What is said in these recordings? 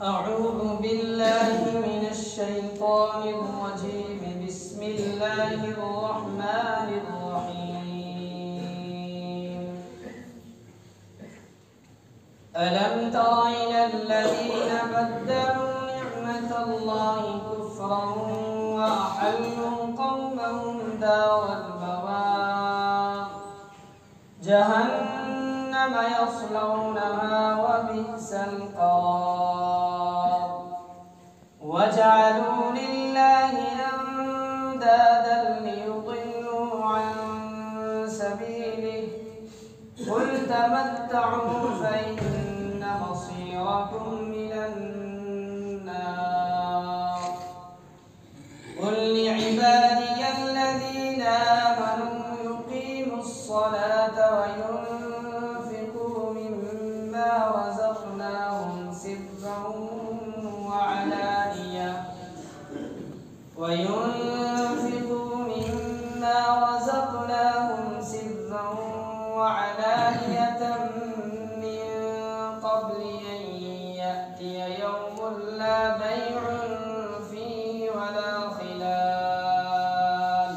अऊज़ु बिल्लाहि मिनश शैतानिर रजीम बिस्मिल्लाहिर रहमानिर रहीम अलम तरा इलल लज़ीना बद्दलू निअमतल्लाहि कुफ्रन व अहल्लू कौमहुम दारल बवार जहन्नम यस्लौनहा व बि'सल क़रार वजअलू लिल्लाहि अंदादन लियुदिल्लू अन सबीलिहि कुल तमत्तऊ फइन्न मसीरकुम इलन नार कुल लिइबादियल्लज़ीना आमनू युक़ीमुस्सलाता व युनफ़िक़ू मिम्मा रज़क़नाहुम सिर्रन व अलानिया मिन क़ब्लि अन यअतिय यौमुन ला बैउन फ़ीहि वला ख़िलाल।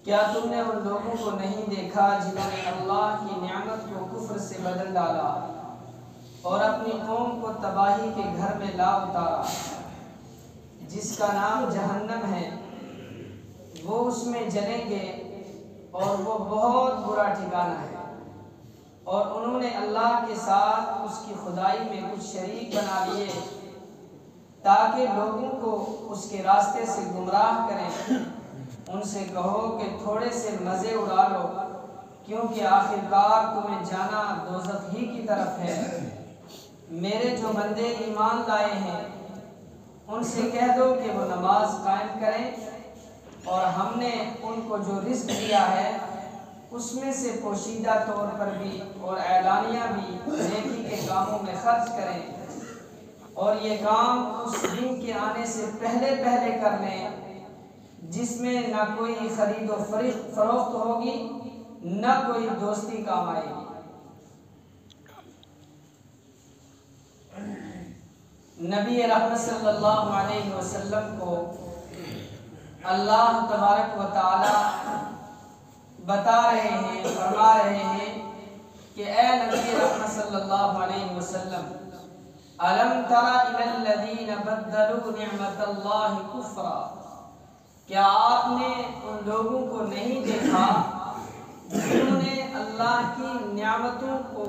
क्या तुमने उन लोगों को नहीं देखा जिन्होंने अल्लाह की नियामत को कुफ्र से बदल डाला और अपनी कौम को तबाही के घर में ला उतारा, जिसका नाम जहन्नम है, वो उसमें जलेंगे और वो बहुत बुरा ठिकाना है। और उन्होंने अल्लाह के साथ उसकी खुदाई में कुछ शरीक बना लिए ताकि लोगों को उसके रास्ते से गुमराह करें। उनसे कहो कि थोड़े से मज़े उड़ा लो, क्योंकि आखिरकार तुम्हें जाना दोज़ख ही की तरफ है। मेरे जो बंदे ईमान लाए हैं उनसे कह दो कि वो नमाज कायम करें और हमने उनको जो रिज़्क़ दिया है उसमें से पोशीदा तौर पर भी और ऐलानिया भी नेकी के कामों में खर्च करें, और ये काम उस दिन के आने से पहले पहले कर लें जिसमें ना कोई खरीद व फरोख्त होगी न कोई दोस्ती काम आएगी। नबी रहमत सल्लल्लाहु अलैहि वसल्लम को अल्लाह तबारक व तआला बता रहे हैं, फरमा रहे हैं कि ए नबी रहमत सल्लल्लाहु अलैहि वसल्लम, अलम तरा इलल लज़ीना बद्दलू निअमतल्लाहि कुफ्रा, क्या आपने उन लोगों को नहीं देखा जिन्होंने अल्लाह की नियामतों को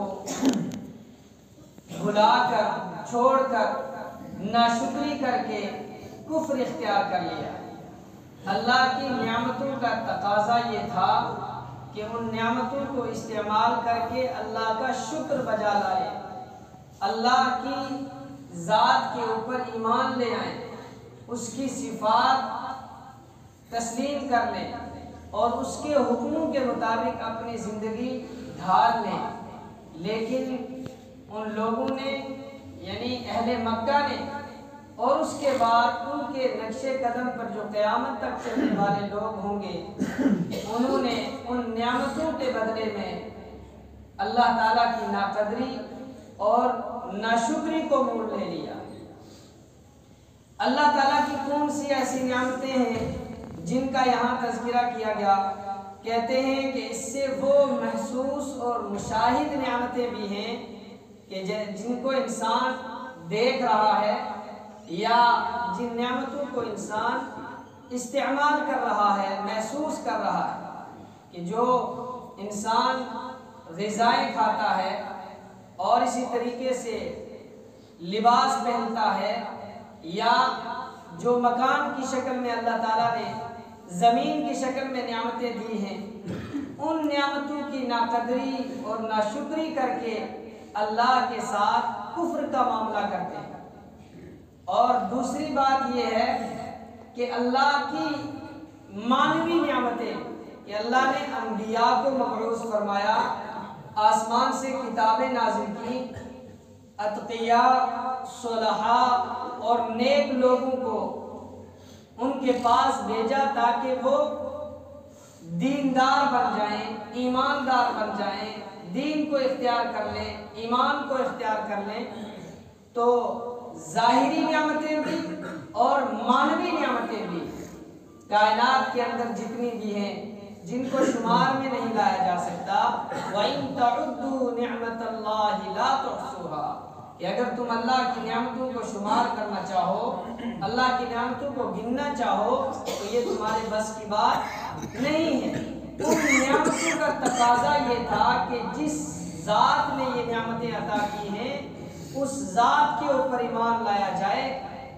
भुलाकर, छोड़कर, नाशुक्री करके कुफ्र इख्तियार कर लिया। अल्लाह की नियामतों का तकाजा ये था कि उन नियामतों को इस्तेमाल करके अल्लाह का शुक्र बजा लाए, अल्लाह की ज़ात के ऊपर ईमान ले आए, उसकी सिफात तस्लीम कर लें और उसके हुक्मों के मुताबिक अपनी ज़िंदगी ढाल लें। लेकिन उन लोगों ने यानी अहले मक्का ने और उसके बाद उनके नक्शे कदम पर जो क़यामत तक चलने वाले लोग होंगे, उन्होंने उन नियामतों के बदले में अल्लाह ताला की नाकदरी और नाशुक्री को मोल ले लिया। अल्लाह ताला की कौन सी ऐसी नियामतें हैं जिनका यहाँ तज़किरा किया गया? कहते हैं कि इससे वो महसूस और मुशाहिद नियामतें भी हैं कि जिनको इंसान देख रहा है या जिन नियामतों को इंसान इस्तेमाल कर रहा है, महसूस कर रहा है। कि जो इंसान ग़िज़ाएँ खाता है और इसी तरीके से लिबास पहनता है, या जो मकान की शक्ल में अल्लाह ताला ने ज़मीन की शक्ल में नियामतें दी हैं, उन नियामतों की नाकदरी और नाशुक्री करके अल्लाह के साथ कुफ्र का मामला करते हैं। और दूसरी बात यह है कि अल्लाह की मानवी नियामतें कि अल्लाह ने अंबिया को मबऊस फरमाया, आसमान से किताबें नाज़िल की, अतक़िया, सुलहा और नेक लोगों को उनके पास भेजा ताकि वो दीनदार बन जाएं, ईमानदार बन जाएं, दीन को इख्तियार कर लें, ईमान को इख्तियार कर लें, तो ज़ाहिरी नियामतें भी और मानवी नियामतें भी कायनात के अंदर जितनी भी हैं, जिनको शुमार में नहीं लाया जा सकता। वइन तउद्दू निअमतल्लाहि ला तुहसूहा, कि अगर तुम अल्लाह की नियामतों को शुमार करना चाहो, अल्लाह की नियामतों को गिनना चाहो, तो ये तुम्हारे बस की बात नहीं है। उन नियामतों का तकाजा ये था कि जिस ज़ात ने ये नियामतें अता की हैं, उस ज़ात के ऊपर ईमान लाया जाए,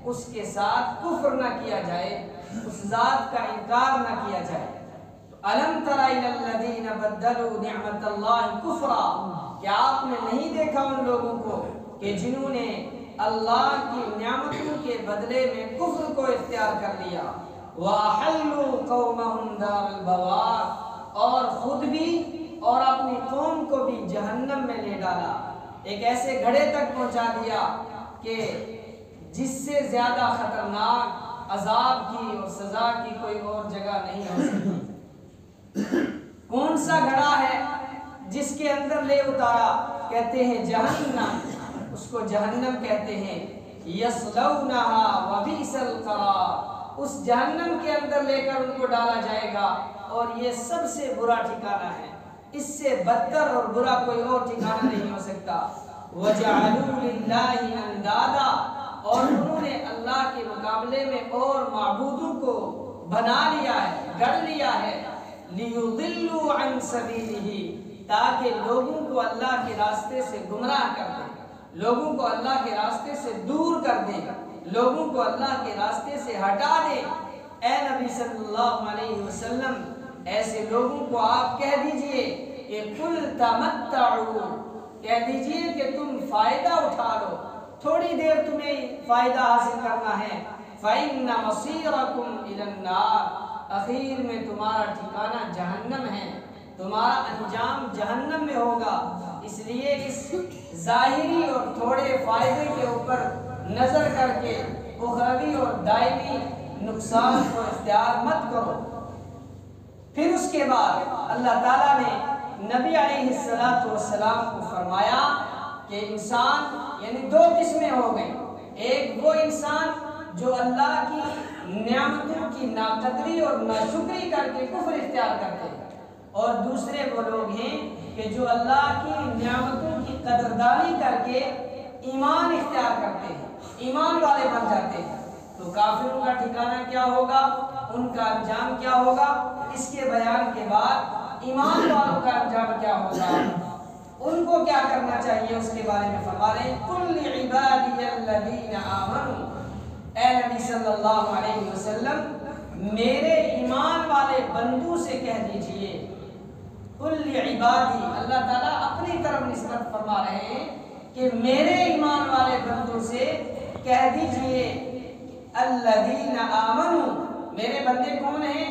उसके साथ कुफ्र न किया जाए, उस ज़ात का इनकार न किया जाए। तो अलम तरा इलल लज़ीना बद्दलू निअमतल्लाहि कुफ्रा, क्या आपने नहीं देखा उन लोगों को कि जिन्होंने अल्लाह की नियामतों के बदले में कुफ्र को इख्तियार कर लिया। व अहल्लू कौमहुम दारुल बवार, और खुद भी और अपनी कौम को भी जहन्नम में ले डाला, एक ऐसे घड़े तक पहुंचा दिया कि जिससे ज्यादा खतरनाक अजाब की और सजा की कोई और जगह नहीं हो सकती। कौन सा घड़ा है जिसके अंदर ले उतारा? कहते हैं जहन्नम, उसको जहन्नम कहते हैं। यस्लौनहा व बिसल करार, उस जहन्नम के अंदर लेकर उनको डाला जाएगा और ये सबसे बुरा ठिकाना है, इससे बदतर और बुरा कोई और ठिकाना नहीं हो सकता। वजअलू लिल्लाहि अंदादा, और उन्होंने अल्लाह के मुकाबले में और माबूदों को बना लिया है, गढ़ लिया है। लियुदिल्लू अन सबीलिही, ताकि लोगों को अल्लाह के रास्ते से गुमराह कर दे, लोगों को अल्लाह के रास्ते से दूर कर दे, लोगों को अल्लाह के रास्ते से हटा दे। ए नबी सल्लल्लाहु अलैहि वसल्लम, ऐसे लोगों को आप कह दीजिए कि कुल तमत्तउ, कह दीजिए कि तुम फायदा उठा लो, थोड़ी देर तुम्हें फायदा हासिल करना है। फ़इन्ना मसीरकुम इलन्नार, आखिर में तुम्हारा ठिकाना जहन्नम है, तुम्हारा अंजाम जहन्नम में होगा। इसलिए इस ज़ाहिरी और थोड़े फायदे के ऊपर नजर करके उखरवी और दायमी नुकसान को इख्तियार मत करो। फिर उसके बाद अल्लाह ताला ने नबी अलैहिस्सलातु वस्सलाम को फरमाया कि इंसान यानी दो किस्में हो गई। एक वो इंसान जो अल्लाह की नियामतों की नाकदरी और नाशुक्री करके कुफ्र इख्तियार करते हैं, और दूसरे वो लोग हैं कि जो अल्लाह की नियामतों की कदरदानी करके ईमान इख्तियार करते हैं, ईमान वाले बन जाते हैं। तो काफिरों का ठिकाना क्या होगा, उनका अंजाम क्या होगा, इसके बयान के बाद ईमान वालों का अंजाम क्या होगा, उनको क्या करना चाहिए, उसके बारे में फरमा रहे हैं। कुल इबादियल्लज़ीना आमनू, ए नबी सल्लल्लाहु अलैहि वसल्लम, मेरे ईमान वाले बंदू से कह दीजिए। कुल इबादी, अल्लाह ताला अपनी तरफ निस्बत फरमा रहे हैं कि मेरे ईमान वाले बंदू से कह दीजिए अल्लज़ीना आमनू, मेरे बंदे कौन हैं?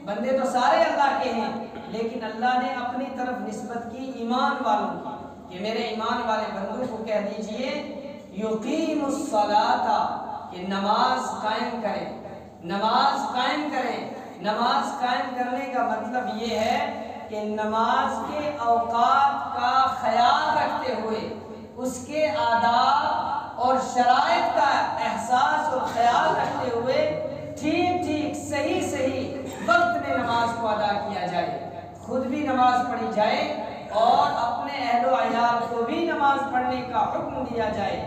बंदे तो सारे अल्लाह के हैं, लेकिन अल्लाह ने अपनी तरफ निस्बत की ईमान वालों की, कि मेरे ईमान वाले बंदों को कह दीजिए युकीमुस सलाता, कि नमाज कायम करें, नमाज कायम करें। नमाज कायम करने का मतलब ये है कि नमाज के औकात का ख्याल रखते हुए, उसके आदाब और शराइत का एहसास और ख्याल रखते हुए ठीक ठीक सही सही वक्त में नमाज को अदा किया जाए, खुद भी नमाज पढ़ी जाए और अपने अहलो अयाल को भी नमाज पढ़ने का हुक्म दिया जाए।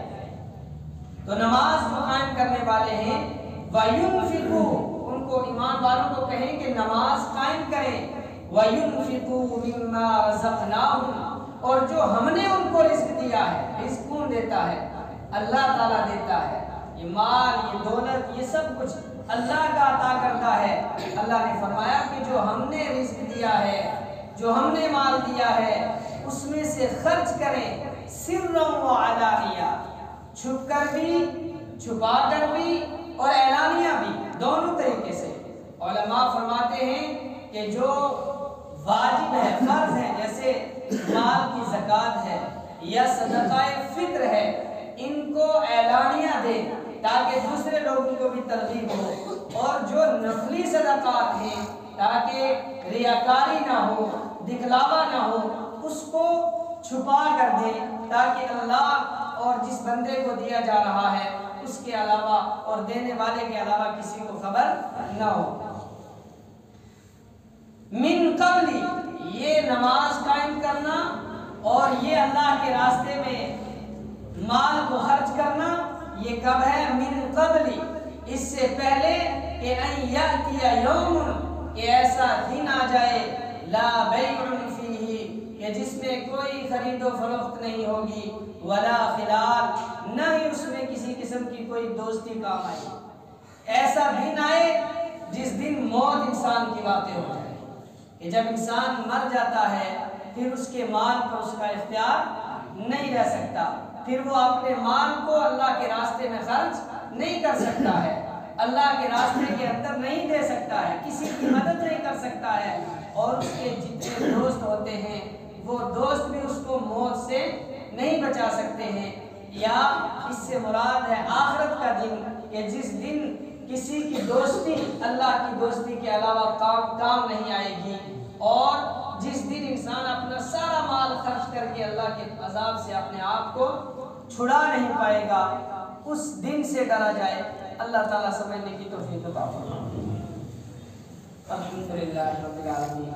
तो नमाज जो कायम करने वाले हैं, वयुनफिकू, उनको ईमान वालों को कहें कि नमाज कायम करें। वयुनफिकू मिम्मा रज़क़नाहुम, और जो हमने उनको रिज़्क दिया है, रिज़्क कौन देता है? अल्लाह ताला देता है। ये माल, ये दौलत, ये सब कुछ अल्लाह का अता करता है। अल्लाह ने फरमाया कि जो हमने रिज़्क दिया है, जो हमने माल दिया है, उसमें से खर्च करें, सिर्रन व अलानिया, छुप कर भी, छुपा कर भी और ऐलानिया भी, दोनों तरीके से। उलमा फरमाते हैं कि जो वाजिब है, फर्ज है, जैसे माल की ज़कात है या सदक़ाए फ़ित्र है, इनको ऐलानिया दे ताकि दूसरे लोगों को भी तरगीब हो, और जो नफली सदक़ात हैं ताकि रियाकारी ना हो, दिखलावा ना हो, उसको छुपा कर दे, ताकि अल्लाह और जिस बंदे को दिया जा रहा है उसके अलावा और देने वाले के अलावा किसी को खबर न हो। मिन कबली, ये नमाज कायम करना और ये अल्लाह के रास्ते में माल को खर्च करना, ये कब है? मिन कबली, इससे पहले कि अन यातिया यौमुन, कि ऐसा दिन आ जाए, ला बैउन फीही, कि जिसमें कोई खरीदो फरोख्त नहीं होगी, वला खिलाल, न ही उसमें किसी किस्म की कोई दोस्ती काम आए। ऐसा दिन आए जिस दिन मौत इंसान की बातें हो जाए, कि जब इंसान मर जाता है फिर उसके माल पर उसका इख्तियार नहीं रह सकता, फिर वो अपने माल को अल्लाह के रास्ते में खर्च नहीं कर सकता है, अल्लाह के रास्ते के अंदर नहीं दे सकता है, किसी की मदद नहीं कर सकता है, और उसके जितने दोस्त होते हैं वो दोस्त भी उसको मौत से नहीं बचा सकते हैं। या इससे मुराद है आखिरत का दिन, कि जिस दिन किसी की दोस्ती अल्लाह की दोस्ती के अलावा काम नहीं आएगी, और जिस दिन इंसान अपना सारा माल खर्च करके अल्लाह के अजाब से अपने आप को छुड़ा नहीं पाएगा, उस दिन से डरा जाए। अल्लाह ताला समझने की तौफीक अता फरमाए। अल्हम्दुलिल्लाह रब्बिल आलमीन।